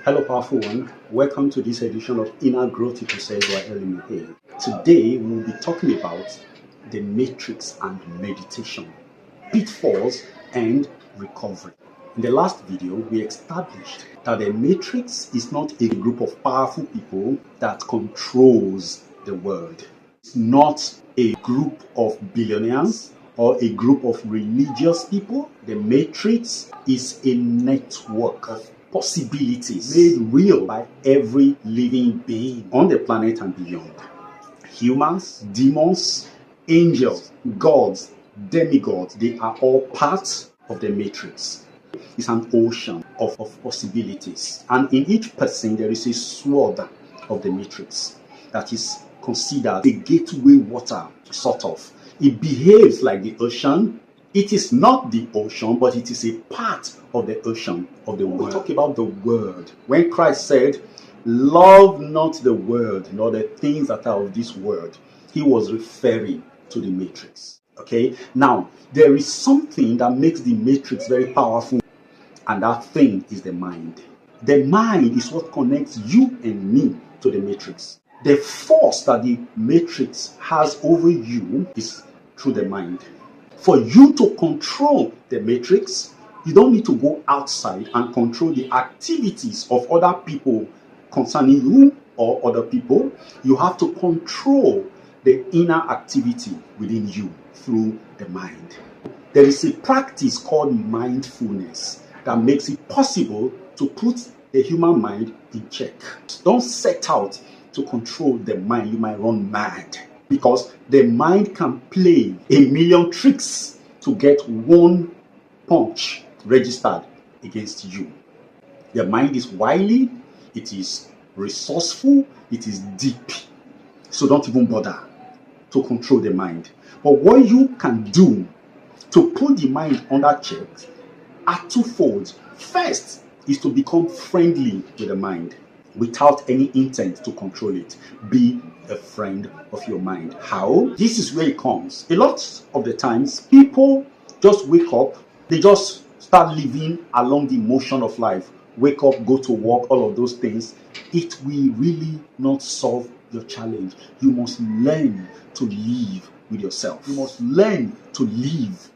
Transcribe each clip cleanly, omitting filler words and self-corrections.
Hello, powerful one. Welcome to this edition of Inner Growth Episodes by Elimi. Today, we will be talking about the matrix and meditation, pitfalls and recovery. In the last video, we established that the matrix is not a group of powerful people that controls the world. It's not a group of billionaires or a group of religious people. The matrix is a network of possibilities made real by every living being on the planet and beyond. Humans, demons, angels, gods, demigods, they are all parts of the matrix. It's an ocean of possibilities. And in each person, there is a sword of the matrix that is considered a gateway water, sort of. It behaves like the ocean. It is not the ocean, but it is a part of the ocean of the world. We talk about the world. When Christ said, "Love not the world, nor the things that are of this world," he was referring to the matrix. Okay? Now, there is something that makes the matrix very powerful, and that thing is the mind. The mind is what connects you and me to the matrix. The force that the matrix has over you is through the mind. For you to control the matrix, you don't need to go outside and control the activities of other people concerning you or other people. You have to control the inner activity within you through the mind. There is a practice called mindfulness that makes it possible to put the human mind in check. Don't set out to control the mind. You might run mad, because the mind can play a million tricks to get one punch registered against you. The mind is wily, it is resourceful, it is deep. So don't even bother to control the mind. But what you can do to put the mind under check are twofold. First is to become friendly with the mind without any intent to control it. Be a friend of your mind. How? This is where it comes. A lot of the times, people just wake up, they just start living along the motion of life. Wake up, go to work, all of those things. It will really not solve your challenge. You must learn to live with yourself. You must learn to live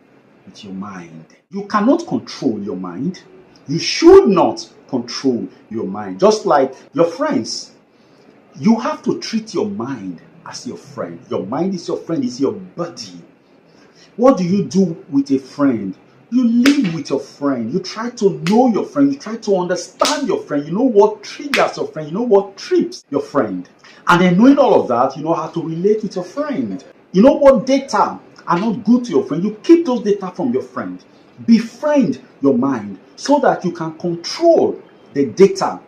with your mind. You cannot control your mind. You should not control your mind. Just like your friends, you have to treat your mind as your friend. Your mind is your friend, is your buddy. What do you do with a friend? You live with your friend. You try to know your friend. You try to understand your friend. You know what triggers your friend. You know what trips your friend. And then knowing all of that, you know how to relate with your friend. You know what data are not good to your friend. You keep those data from your friend. Befriend your mind so that you can control the data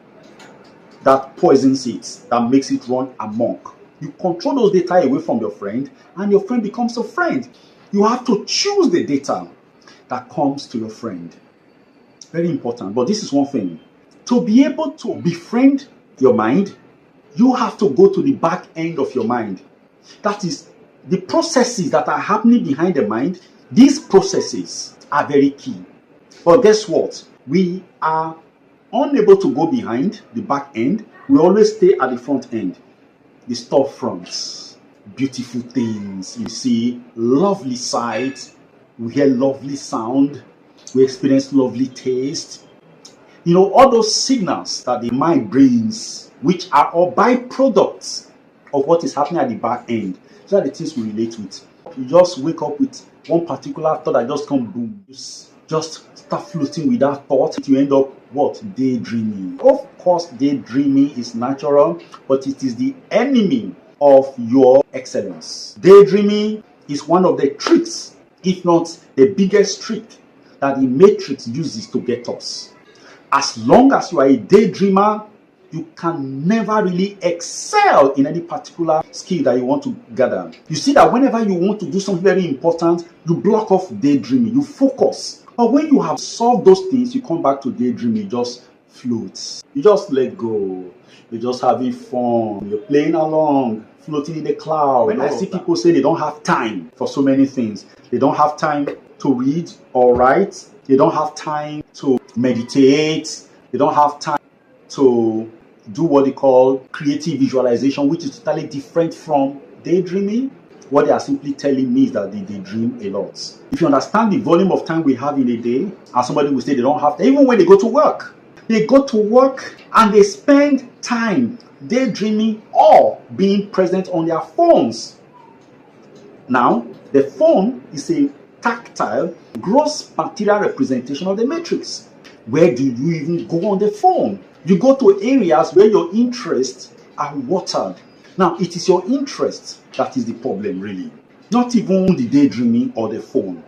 that poisons it, that makes it run amok. You control those data away from your friend, and your friend becomes a friend. You have to choose the data that comes to your friend. Very important. But this is one thing. To be able to befriend your mind, you have to go to the back end of your mind. That is the processes that are happening behind the mind. These processes are very key. But guess what? We are unable to go behind the back end. We always stay at the front end. The storefronts, beautiful things. You see lovely sights. We hear lovely sound. We experience lovely taste. You know, all those signals that the mind brings, which are all byproducts of what is happening at the back end. These are the things we relate with. You just wake up with one particular thought that just comes boom. Just start floating with that thought. You end up what? Daydreaming. Of course, daydreaming is natural, but it is the enemy of your excellence. Daydreaming is one of the tricks, if not the biggest trick, that the matrix uses to get us. As long as you are a daydreamer, you can never really excel in any particular skill that you want to gather. You see that whenever you want to do something very important, you block off daydreaming, you focus. But when you have solved those things, you come back to daydreaming, you just float. You just let go. You're just having fun. You're playing along, floating in the cloud. When I see people say they don't have time for so many things, they don't have time to read or write, they don't have time to meditate, they don't have time to do what they call creative visualization, which is totally different from daydreaming. What they are simply telling me is that they daydream a lot. If you understand the volume of time we have in a day, and somebody will say they don't have time, even when they go to work. They go to work and they spend time daydreaming or being present on their phones. Now, the phone is a tactile, gross material representation of the matrix. Where do you even go on the phone? You go to areas where your interests are watered. Now, it is your interest that is the problem, really. Not even the daydreaming or the phone.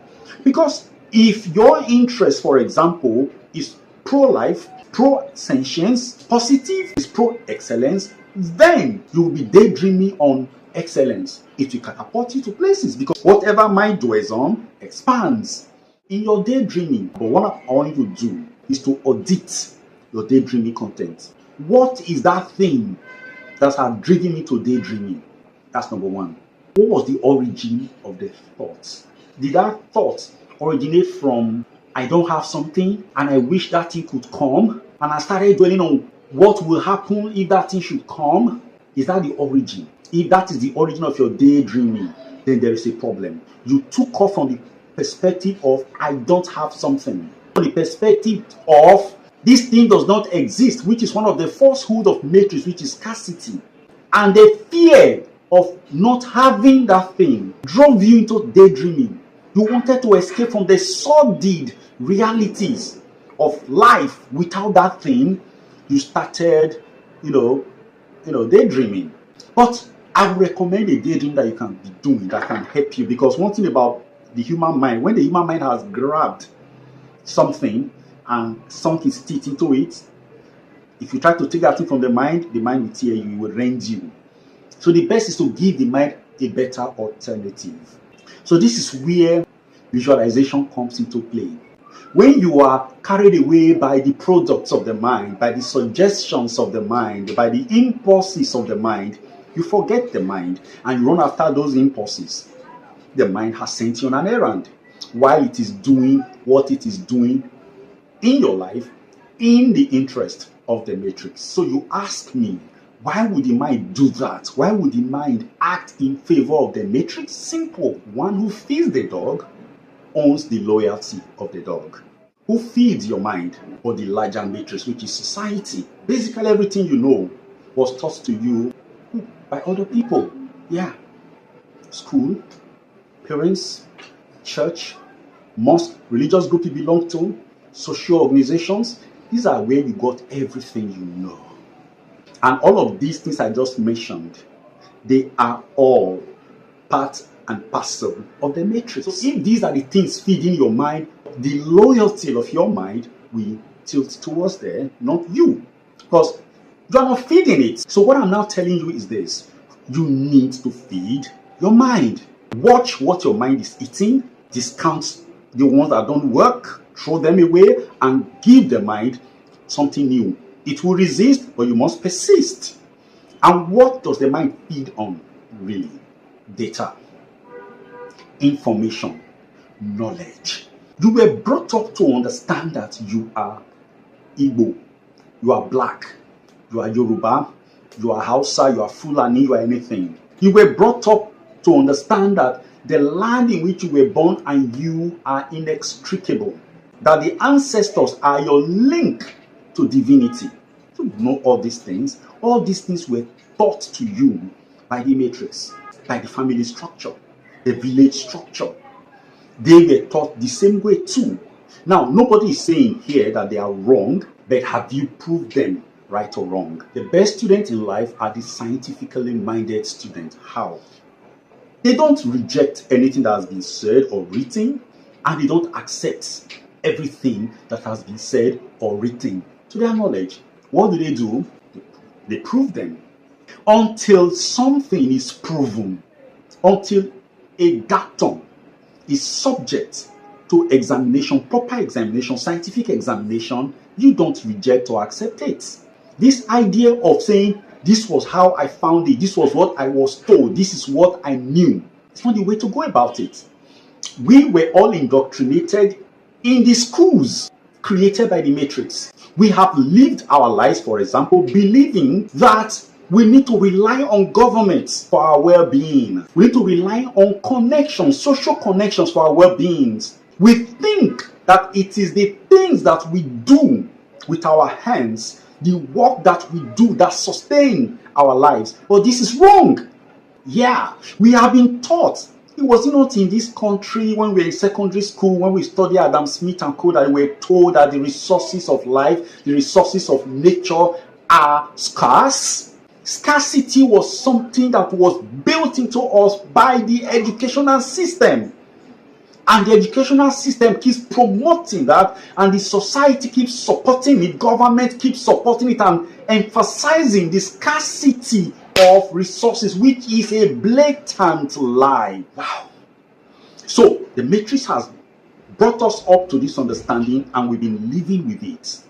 Because if your interest, for example, is pro-life, pro-sentience, positive is pro-excellence, then you will be daydreaming on excellence. It will catapult you to places because whatever mind dwells on expands in your daydreaming. But what I want you to do is to audit your daydreaming content. What is that thing that has driven me to daydreaming? That's number one. What was the origin of the thoughts? Did that thought originate from I don't have something and I wish that thing could come, and I started dwelling on what will happen if that thing should come? Is that the origin? If that is the origin of your daydreaming, then there is a problem. You took off from the perspective of I don't have something, from the perspective of this thing does not exist, which is one of the falsehood of matrix, which is scarcity. And the fear of not having that thing drove you into daydreaming. You wanted to escape from the sordid realities of life without that thing. You started, daydreaming. But I would recommend a daydream that you can be doing that can help you, because one thing about the human mind, when the human mind has grabbed something and sunk its teeth into it, if you try to take that thing from the mind will tear you, it will rend you. So the best is to give the mind a better alternative. So this is where visualization comes into play. When you are carried away by the products of the mind, by the suggestions of the mind, by the impulses of the mind, you forget the mind and you run after those impulses. The mind has sent you on an errand while it is doing what it is doing in your life in the interest of the matrix. So you ask me, why would the mind do that? Why would the mind act in favor of the matrix? Simple. One who feeds the dog owns the loyalty of the dog. Who feeds your mind? Or the larger matrix, which is society. Basically everything you know was taught to you by other people. Yeah. School, parents, church, mosque, religious group you belong to, social organizations. These are where you got everything you know. And all of these things I just mentioned, they are all part and parcel of the matrix. So if these are the things feeding your mind, the loyalty of your mind will tilt towards there, not you. Because you are not feeding it. So what I'm now telling you is this. You need to feed your mind. Watch what your mind is eating, discount the ones that don't work, throw them away, and give the mind something new. It will resist, but you must persist. And what does the mind feed on, really? Data, information, knowledge. You were brought up to understand that you are Igbo, you are black, you are Yoruba, you are Hausa, you are Fulani, you are anything. You were brought up to understand that the land in which you were born and you are inextricable. That the ancestors are your link to divinity. You know all these things. All these things were taught to you by the matrix, by the family structure, the village structure. They were taught the same way too. Now, nobody is saying here that they are wrong, but have you proved them right or wrong? The best students in life are the scientifically minded students. How? They don't reject anything that has been said or written, and they don't accept everything that has been said or written to their knowledge. What do? They prove them. Until something is proven, until a datum is subject to examination, proper examination, scientific examination, you don't reject or accept it. This idea of saying, this was how I found it, this was what I was told, this is what I knew, it's not the way to go about it. We were all indoctrinated in the schools created by the matrix. We have lived our lives, for example, believing that we need to rely on governments for our well-being. We need to rely on connections, social connections for our well-being. We think that it is the things that we do with our hands, the work that we do that sustain our lives. But this is wrong. Yeah, we have been taught. It was not in this country when we were in secondary school, when we studied Adam Smith and co, that we were told that the resources of life, the resources of nature are scarce. Scarcity was something that was built into us by the educational system. And the educational system keeps promoting that, and the society keeps supporting it, government keeps supporting it and emphasizing the scarcity of resources, which is a blatant lie. Wow. So the matrix has brought us up to this understanding, and we've been living with it,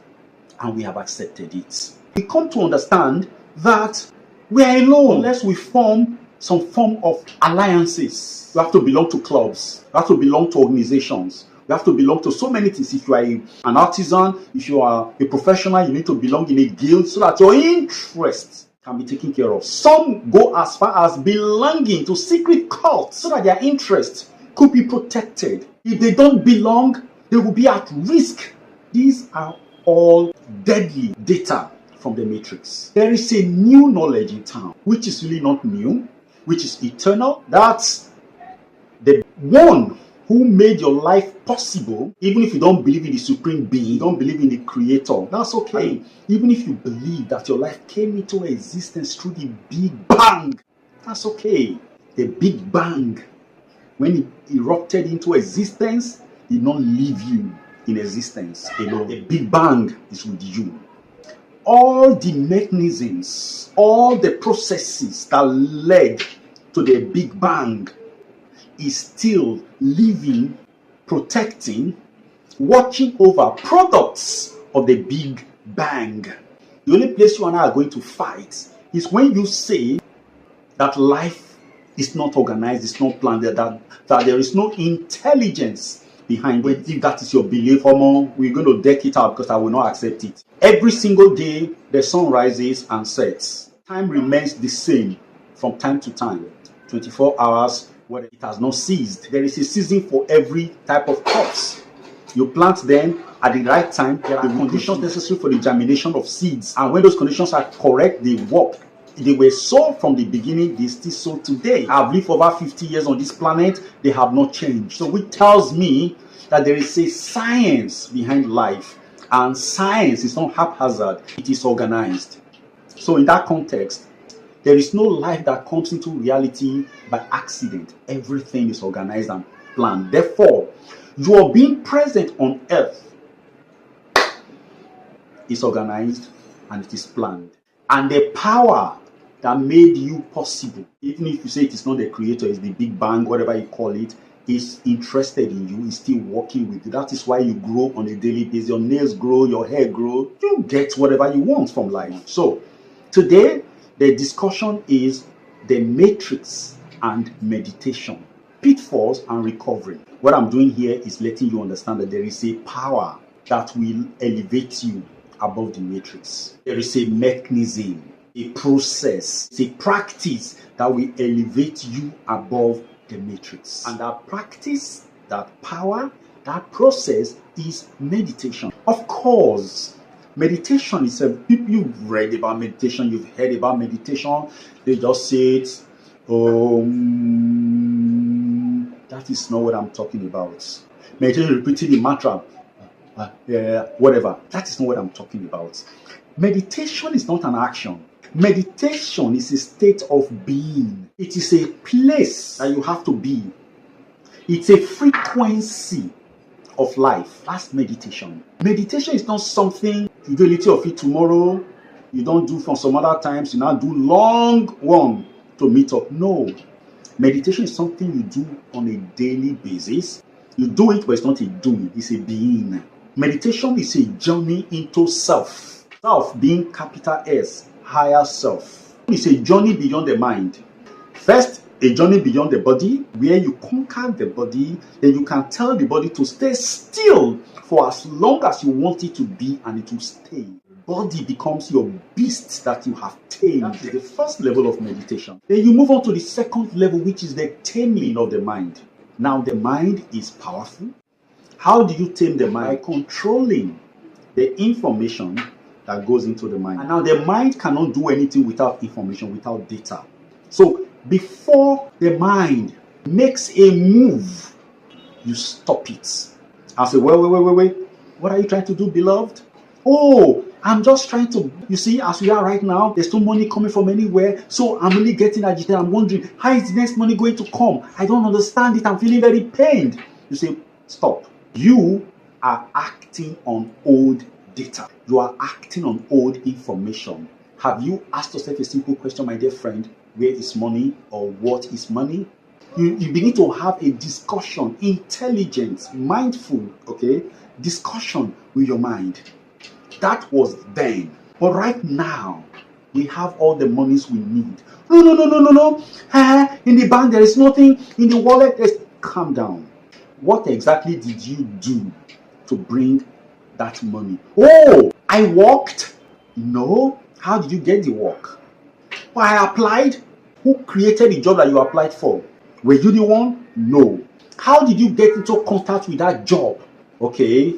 and we have accepted it. We come to understand that we are alone unless we form some form of alliances. We have to belong to clubs. We have to belong to organizations. We have to belong to so many things. If you are an artisan, if you are a professional, you need to belong in a guild so that your interests can be taken care of. Some go as far as belonging to secret cults so that their interests could be protected. If they don't belong, they will be at risk. These are all deadly data from the matrix. There is a new knowledge in town, which is really not new, which is eternal. That's the one who made your life possible. Even if you don't believe in the supreme being, you don't believe in the creator, that's okay. Even if you believe that your life came into existence through the Big Bang, that's okay. The Big Bang, when it erupted into existence, did not leave you in existence alone. The Big Bang is with you. All the mechanisms, all the processes that led to the Big Bang is still living, protecting, watching over products of the Big Bang. The only place you and I are going to fight is when you say that life is not organized, it's not planned, that there is no intelligence behind it. If that is your belief, we're going to deck it out because I will not accept it. Every single day, the sun rises and sets. Time remains the same from time to time. 24 hours, where it has not ceased. There is a season for every type of crops. You plant them at the right time. There are conditions necessary for the germination of seeds. And when those conditions are correct, they work. They were so from the beginning, they still so today. I've lived over 50 years on this planet. They have not changed. So which tells me that there is a science behind life. And science is not haphazard. It is organized. So in that context, there is no life that comes into reality by accident. Everything is organized and planned. Therefore, your being present on earth is organized and it is planned. And the power that made you possible, even if you say it is not the creator, it's the Big Bang, whatever you call it, is interested in you, is still working with you. That is why you grow on a daily basis. Your nails grow, your hair grows. You get whatever you want from life. So, today, the discussion is the matrix and meditation, pitfalls and recovery. What I'm doing here is letting you understand that there is a power that will elevate you above the matrix. There is a mechanism, a process, it's a practice that will elevate you above the matrix. And that practice, that power, that process is meditation. Of course, meditation is you've read about meditation, you've heard about meditation, they just say it. That is not what I'm talking about. Meditation, repeating the mantra, whatever. That is not what I'm talking about. Meditation is not an action. Meditation is a state of being. It is a place that you have to be. It's a frequency of life. That's meditation. Meditation is not something you do a little of it tomorrow, you don't do from some other times, you now do long one to meet up. No. Meditation is something you do on a daily basis. You do it, but it's not a doing, it's a being. Meditation is a journey into self. Self being capital S, higher self. It's a journey beyond the mind. First, A journey beyond the body, where you conquer the body, then you can tell the body to stay still for as long as you want it to be, and it will stay. Body becomes your beast that you have tamed. That is the first level of meditation. Then you move on to the second level, which is the taming of the mind. Now the mind is powerful. How do you tame the mind? By controlling the information that goes into the mind. And now the mind cannot do anything without information, without data. So before the mind makes a move, you stop it. I say, wait. What are you trying to do, beloved? Oh, I'm just trying to, you see, as we are right now, there's no money coming from anywhere. So I'm really getting agitated. I'm wondering, how is the next money going to come? I don't understand it. I'm feeling very pained. You say, stop. You are acting on old data. You are acting on old information. Have you asked yourself a simple question, my dear friend? Where is money, or what is money? You begin to have a discussion, intelligent, mindful, discussion with your mind. That was then. But right now, we have all the monies we need. No. In the bank, there is nothing. In the wallet, calm down. What exactly did you do to bring that money? Oh, I worked? No. How did you get the work? Well, I applied. Who created the job that you applied for? Were you the one? No. How did you get into contact with that job? Okay,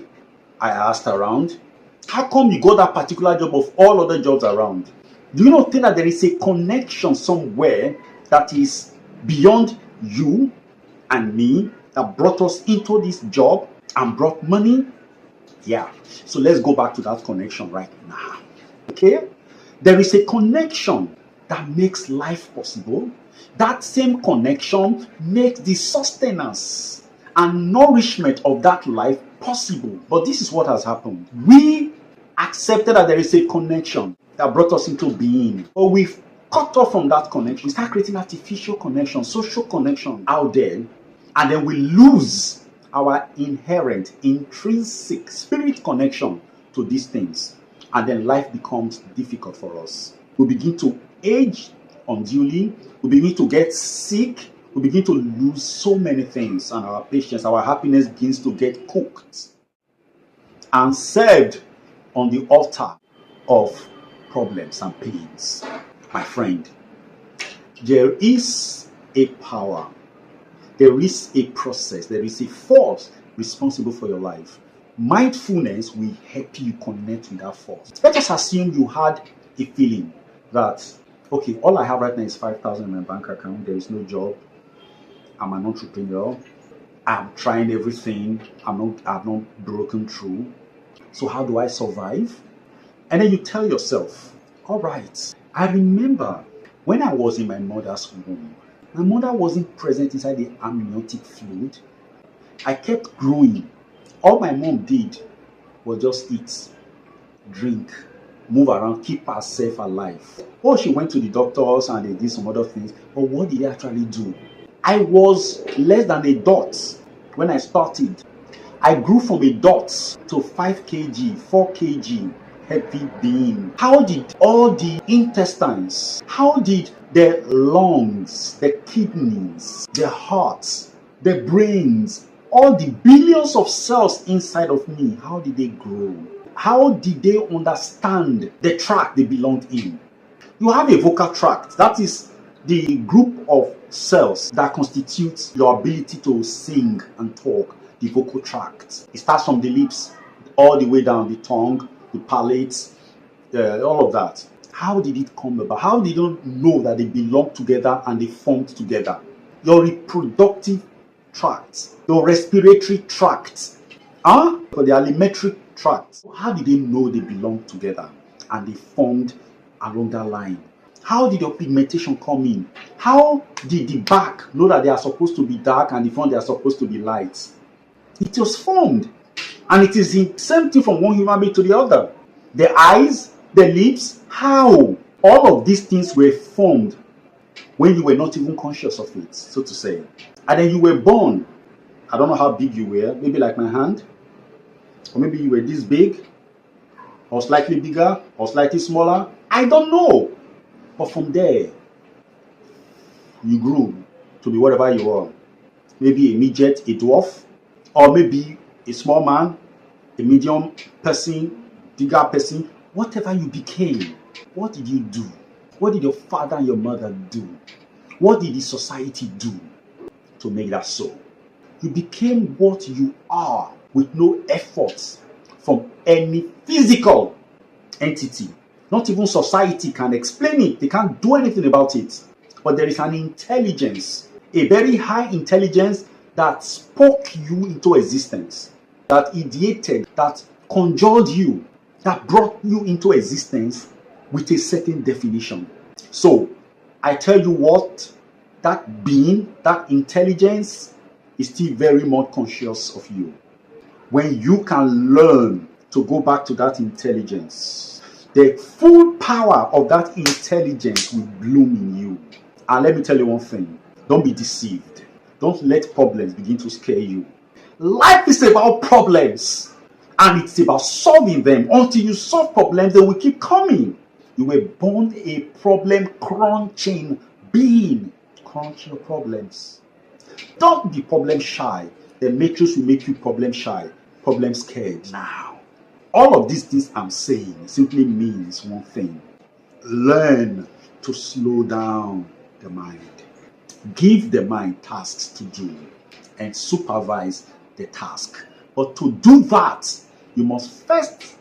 I asked around. How come you got that particular job of all other jobs around? Do you not think that there is a connection somewhere that is beyond you and me that brought us into this job and brought money? Yeah. So let's go back to that connection right now. Okay? There is a connection that makes life possible. That same connection makes the sustenance and nourishment of that life possible. But this is what has happened. We accepted that there is a connection that brought us into being, but we've cut off from that connection. We start creating artificial connection, social connection out there, and then we lose our inherent, intrinsic spirit connection to these things, and then life becomes difficult for us. We begin to age unduly, we begin to get sick, we begin to lose so many things, and our patience, our happiness begins to get cooked and served on the altar of problems and pains. My friend, there is a power, there is a process, there is a force responsible for your life. Mindfulness will help you connect with that force. Let us assume you had a feeling that, okay, all I have right now is 5,000 in my bank account, there is no job, I'm an entrepreneur, I'm trying everything, I've not broken through. So how do I survive? And then you tell yourself, all right, I remember when I was in my mother's womb, my mother wasn't present inside the amniotic fluid. I kept growing. All my mom did was just eat, drink, move around, keep herself alive. Oh, she went to the doctors and they did some other things. But what did they actually do? I was less than a dot when I started. I grew from a dot to 5 kg, 4 kg heavy being. How did all the intestines, how did the lungs, the kidneys, the heart, the brains, all the billions of cells inside of me, how did they grow? How did they understand the tract they belonged in? You have a vocal tract. That is the group of cells that constitutes your ability to sing and talk. The vocal tract. It starts from the lips all the way down the tongue, the palate, all of that. How did it come about? How did you know that they belong together and they formed together? Your reproductive tract, your respiratory tract, for the alimentary tract. How did they know they belong together and they formed along that line? How did your pigmentation come in? How did the back know that they are supposed to be dark and the front they are supposed to be light? It was formed, and it is the same thing from one human being to the other. The eyes, the lips, how? All of these things were formed when you were not even conscious of it, so to say. And then you were born. I don't know how big you were, maybe like my hand, or maybe you were this big, or slightly bigger, or slightly smaller. I don't know. But from there, you grew. to be whatever you are. Maybe a midget, a dwarf, or maybe a small man, a medium person, bigger person. Whatever you became, what did you do? What did your father and your mother do? What did the society do to make that so? You became what you are with no efforts from any physical entity. Not even society can explain it. They can't do anything about it. But there is an intelligence, a very high intelligence that spoke you into existence, that ideated, that conjured you, that brought you into existence with a certain definition. So, I tell you what, that being, that intelligence is still very much conscious of you. When you can learn to go back to that intelligence, the full power of that intelligence will bloom in you. And let me tell you one thing, don't be deceived. Don't let problems begin to scare you. Life is about problems, and it's about solving them. Until you solve problems, they will keep coming. You were born a problem crunching being. Crunch your problems. Don't be problem shy. The matrix will make you problem shy, problem scared. Now, all of these things I'm saying simply means one thing. Learn to slow down the mind. Give the mind tasks to do and supervise the task. But to do that, you must first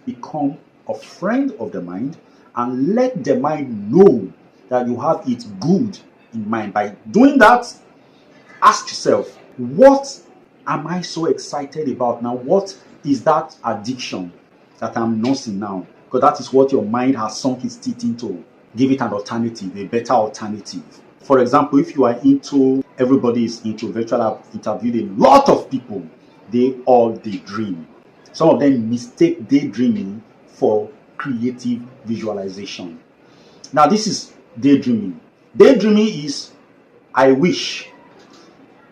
become a friend of the mind and let the mind know that you have it good in mind. By doing that, ask yourself, what am I so excited about now? What is that addiction that I'm nursing now? Because that is what your mind has sunk its teeth into. Give it an alternative, a better alternative. For example, if you are into, everybody is into virtual, I've interviewed a lot of people, they all daydream. Some of them mistake daydreaming for creative visualization. Now, this is daydreaming. Daydreaming is, I wish,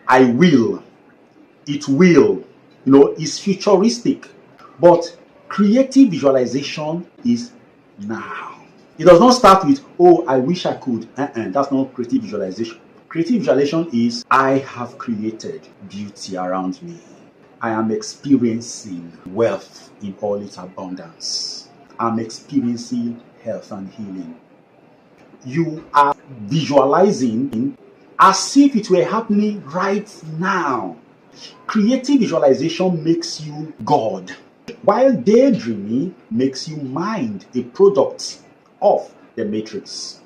I will, it will, is futuristic. But creative visualization is now. It does not start with, oh, I wish I could. That's not creative visualization. Creative visualization is, I have created beauty around me. I am experiencing wealth in all its abundance. I'm experiencing health and healing. You are visualizing as if it were happening right now. Creative visualization makes you God, while daydreaming makes you mind, a product of the matrix.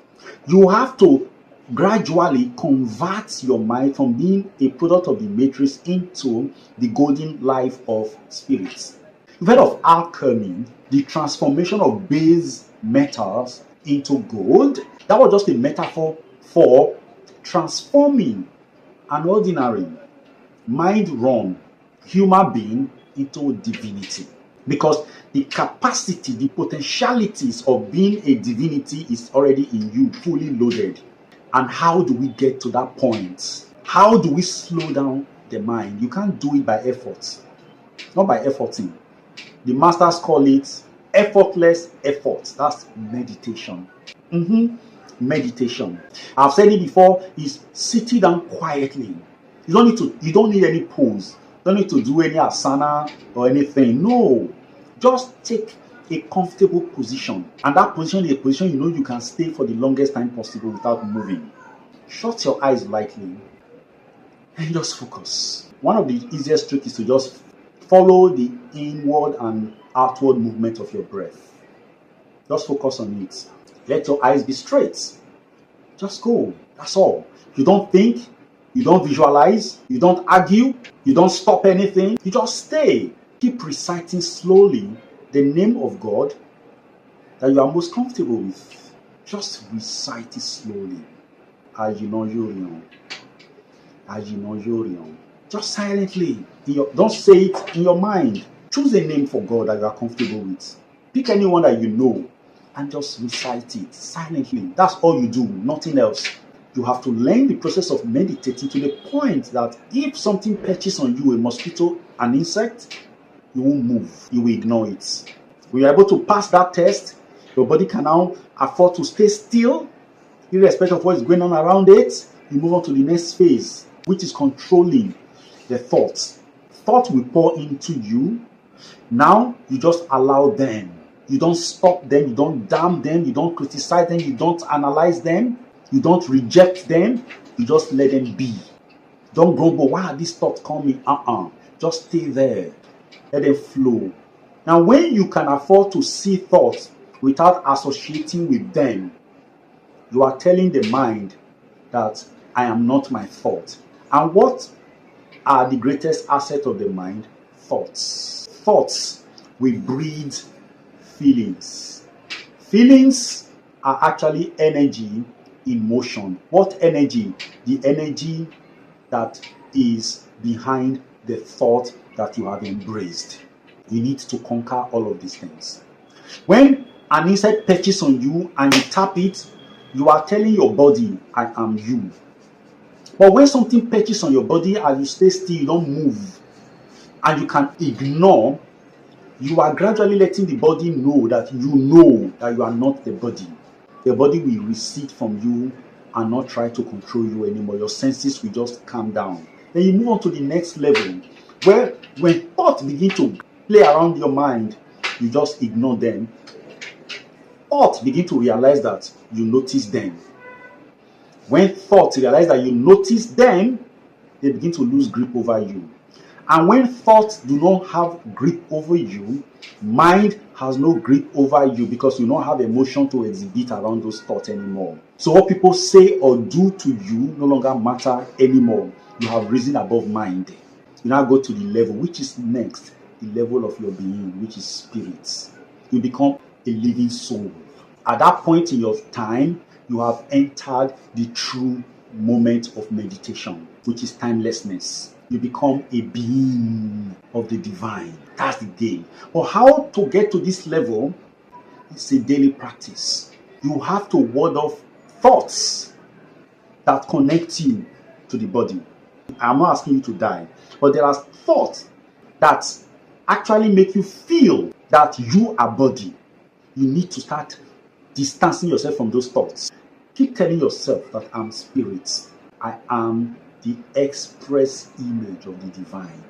You have to gradually convert your mind from being a product of the matrix into the golden life of spirits. You've heard of alchemy, the transformation of base metals into gold. That was just a metaphor for transforming an ordinary mind-run human being into divinity. Because the capacity, the potentialities of being a divinity is already in you, fully loaded. And how do we get to that point? How do we slow down the mind? You can't do it by effort, not by efforting. The masters call it effortless effort. That's meditation. Meditation. I've said it before, is sitting down quietly. You don't need any pose. You don't need to do any asana or anything. No. Just take a comfortable position. And that position is a position you can stay for the longest time possible without moving. Shut your eyes lightly and just focus. One of the easiest tricks is to just follow the inward and outward movement of your breath. Just focus on it. Let your eyes be straight. Just go. That's all. You don't think, you don't visualize, you don't argue, you don't stop anything. You just stay. Keep reciting slowly the name of God that you are most comfortable with. Just recite it slowly. Ajinojorion. Ajinojorion. Just silently. Don't say it in your mind. Choose a name for God that you are comfortable with. Pick anyone that you know and just recite it silently. That's all you do, nothing else. You have to learn the process of meditating to the point that if something perches on you, a mosquito, an insect, you won't move. You will ignore it. When you're able to pass that test, your body can now afford to stay still, irrespective of what is going on around it. you move on to the next phase, which is controlling the thoughts. Thought will pour into you. Now you just allow them. You don't stop them, you don't damn them, you don't criticize them, you don't analyze them, you don't reject them, you just let them be. Don't grumble, why are these thoughts coming? Just stay there. Let them flow. Now, when you can afford to see thoughts without associating with them, you are telling the mind that I am not my thought. And what are the greatest assets of the mind? Thoughts. Thoughts will breed feelings. Feelings are actually energy in motion. What energy? The energy that is behind the thought that you have embraced. You need to conquer all of these things. When an insect perches on you and you tap it, you are telling your body, I am you. But when something perches on your body and you stay still, you don't move, and you can ignore, you are gradually letting the body know that you are not the body. The body will recede from you and not try to control you anymore. Your senses will just calm down. Then you move on to the next level, where when thoughts begin to play around your mind, you just ignore them. Thoughts begin to realize that you notice them. When thoughts realize that you notice them, they begin to lose grip over you. And when thoughts do not have grip over you, mind has no grip over you, because you don't have emotion to exhibit around those thoughts anymore. So what people say or do to you no longer matter anymore. You have risen above mind. You now go to the level, which is next, the level of your being, which is spirits. You become a living soul. At that point in your time, you have entered the true moment of meditation, which is timelessness. You become a being of the divine. That's the game. But how to get to this level is a daily practice. You have to ward off thoughts that connect you to the body. I'm not asking you to die, but there are thoughts that actually make you feel that you are body. You need to start distancing yourself from those thoughts. Keep telling yourself that I'm spirit. I am the express image of the divine.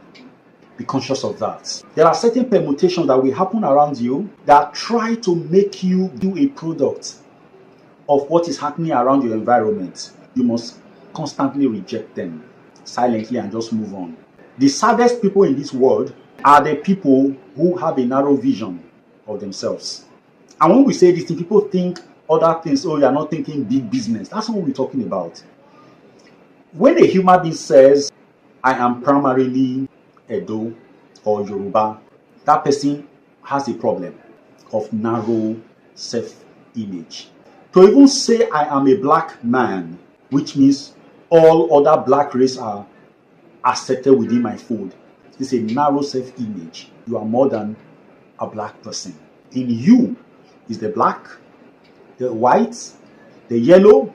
Be conscious of that. There are certain permutations that will happen around you that try to make you do a product of what is happening around your environment. You must constantly reject them silently and just move on. The saddest people in this world are the people who have a narrow vision of themselves. And when we say this, people think other things. Oh, you are not thinking big business. That's not what we're talking about. When a human being says, I am primarily Edo or Yoruba, that person has a problem of narrow self-image. To even say I am a black man, which means all other black races are accepted within my fold, is a narrow self-image. You are more than a black person. In you is the black, the white, the yellow,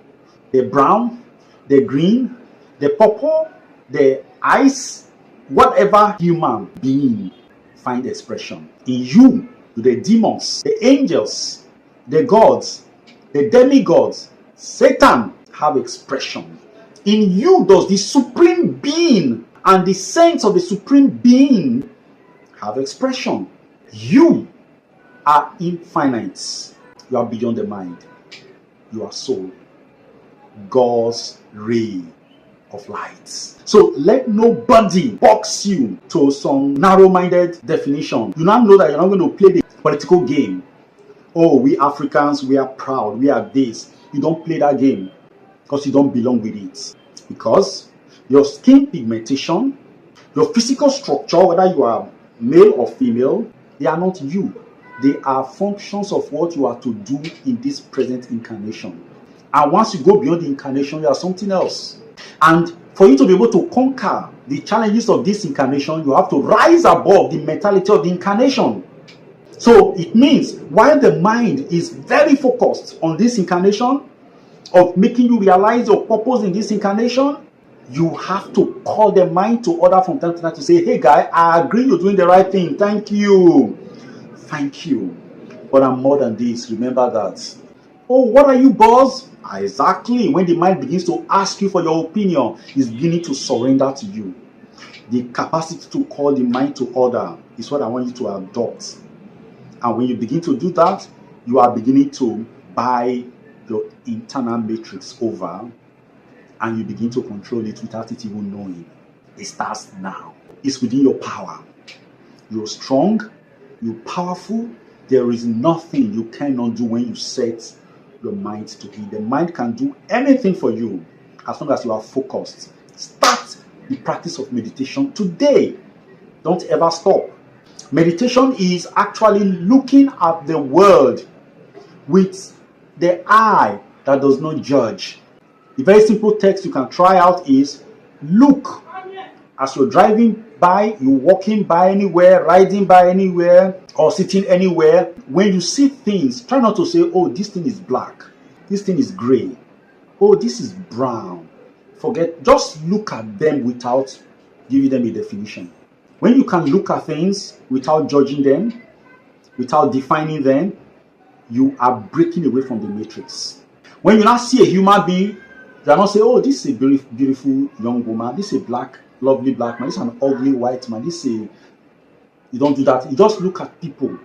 the brown, the green, the purple, the ice, whatever human being find expression. In you, the demons, the angels, the gods, the demigods, Satan have expression. In you does the supreme being and the saints of the supreme being have expression. You are infinite. You are beyond the mind. You are soul. God's ray of light. So let nobody box you to some narrow-minded definition. You now know that you're not going to play the political game. Oh, we Africans, we are proud, we are this. You don't play that game because you don't belong with it. Because your skin pigmentation, your physical structure, whether you are male or female, they are not you. They are functions of what you are to do in this present incarnation. And once you go beyond the incarnation, you are something else. And for you to be able to conquer the challenges of this incarnation, you have to rise above the mentality of the incarnation. So it means while the mind is very focused on this incarnation, of making you realize your purpose in this incarnation, you have to call the mind to order from time to time to say, hey guy, I agree you're doing the right thing. Thank you. Thank you. But I'm more than this. Remember that Oh, what are you, boss? Exactly. When the mind begins to ask you for your opinion, it's beginning to surrender to you. The capacity to call the mind to order is what I want you to adopt. And when you begin to do that, you are beginning to buy your internal matrix over, and you begin to control it without it even knowing. It starts now. It's within your power. You're strong, you're powerful. There is nothing you cannot do when you set your mind to it. The mind can do anything for you as long as you are focused. Start the practice of meditation today. Don't ever stop. Meditation is actually looking at the world with the eye that does not judge. The very simple text you can try out is, look as you're driving by, you're walking by anywhere, riding by anywhere, or sitting anywhere. When you see things, try not to say, oh, this thing is black, this thing is gray, oh, this is brown. Forget, just look at them without giving them a definition. When you can look at things without judging them, without defining them, you are breaking away from the matrix. When you now see a human being, you are not saying, oh, this is a beautiful young woman, this is a black, lovely black man, this is an ugly white man, this is a... You don't do that. You just look at people.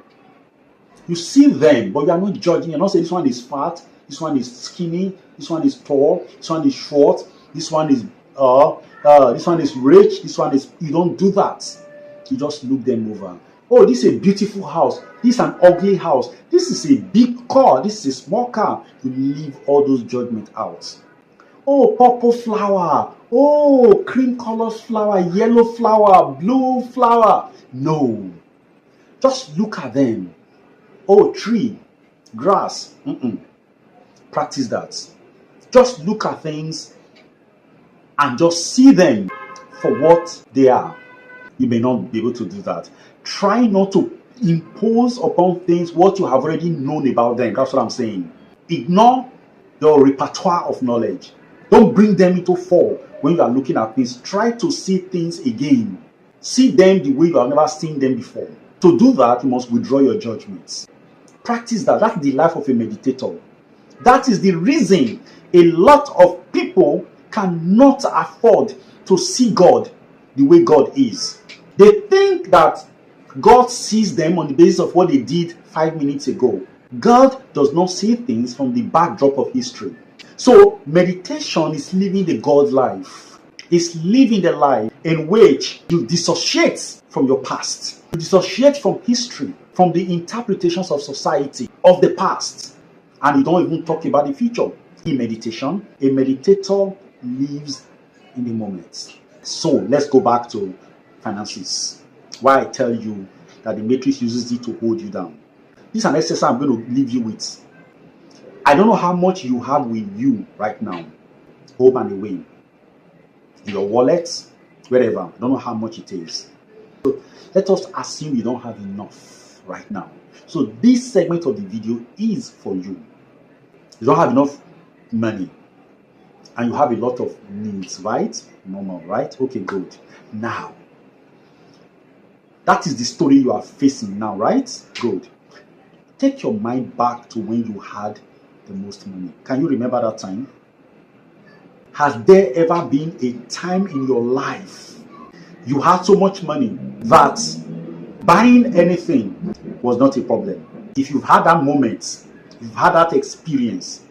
You see them, but you are not judging. You're not saying this one is fat, this one is skinny, this one is tall, this one is short, this one is rich, this one is... You don't do that. You just look them over. Oh, this is a beautiful house. This is an ugly house. This is a big car. This is a small car. You leave all those judgments out. Oh, purple flower. Oh, cream colored flower, yellow flower, blue flower. No. Just look at them. Oh, tree, grass. Practice that. Just look at things and just see them for what they are. You may not be able to do that. Try not to impose upon things what you have already known about them. That's what I'm saying. Ignore your repertoire of knowledge. Don't bring them into fall when you are looking at things. Try to see things again. See them the way you have never seen them before. To do that, you must withdraw your judgments. Practice that. That's the life of a meditator. That is the reason a lot of people cannot afford to see God the way God is. They think that God sees them on the basis of what they did 5 minutes ago. God does not see things from the backdrop of history. So meditation is living the God life. It's living the life in which you dissociate from your past. You dissociate from history, from the interpretations of society, of the past. And you don't even talk about the future. In meditation, a meditator lives in the moment. So let's go back to finances. Why I tell you that the matrix uses it to hold you down. This is an exercise I'm going to leave you with. I don't know how much you have with you right now, home and away, in your wallet, wherever. I don't know how much it is. So let us assume you don't have enough right now. So this segment of the video is for you. You don't have enough money and you have a lot of needs, right? Normal, right? Okay, good. Now, that is the story you are facing now, right? Good. Take your mind back to when you had the most money. Can you remember that time? Has there ever been a time in your life you had so much money that buying anything was not a problem? If you've had that moment, you've had that experience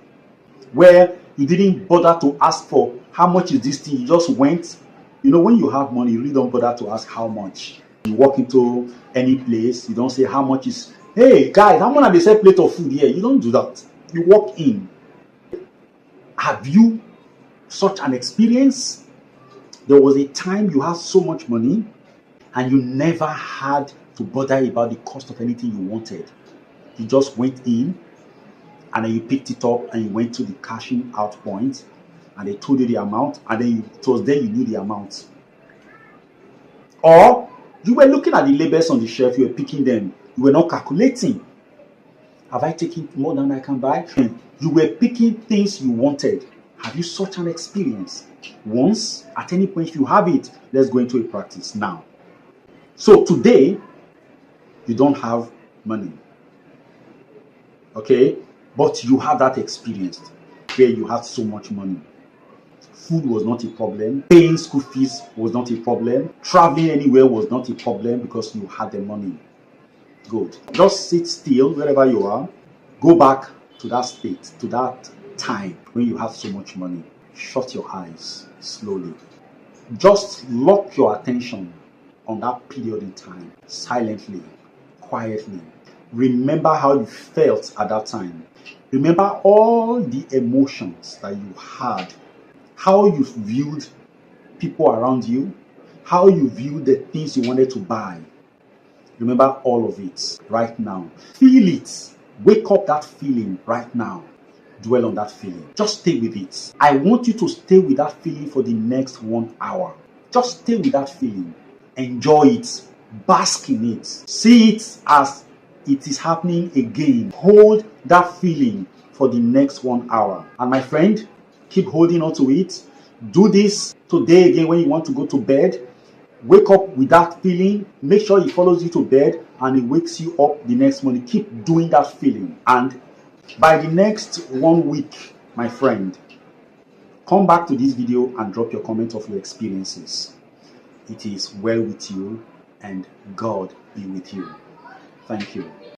where you didn't bother to ask for how much is this thing, you just went. You know, when you have money, you really don't bother to ask how much. You walk into any place, you don't say how much is, hey guys, how much are they sell plate of food here? You don't do that. You walk in. Have you such an experience? There was a time you had so much money and you never had to bother about the cost of anything you wanted. You just went in and then you picked it up and you went to the cashing out point and they told you the amount, and then it was there you knew the amount. Or you were looking at the labels on the shelf, you were picking them, you were not calculating. Have I taken more than I can buy? You were picking things you wanted. Have you such an experience? Once, at any point, if you have it, let's go into a practice now. So today, you don't have money. Okay? But you have that experience where you had so much money. Food was not a problem. Paying school fees was not a problem. Traveling anywhere was not a problem because you had the money. Good. Just sit still wherever you are. Go back to that state, to that time when you had so much money. Shut your eyes slowly. Just lock your attention on that period in time, silently, quietly. Remember how you felt at that time. Remember all the emotions that you had, how you viewed people around you, how you viewed the things you wanted to buy. Remember all of it right now. Feel it. Wake up that feeling right now. Dwell on that feeling. Just stay with it. I want you to stay with that feeling for the next 1 hour. Just stay with that feeling. Enjoy it. Bask in it. See it as it is happening again. Hold that feeling for the next 1 hour. And my friend, keep holding on to it. Do this today again when you want to go to bed. Wake up with that feeling. Make sure it follows you to bed and it wakes you up the next morning. Keep doing that feeling. And by the next 1 week, my friend, come back to this video and drop your comment of your experiences. It is well with you and God be with you. Thank you.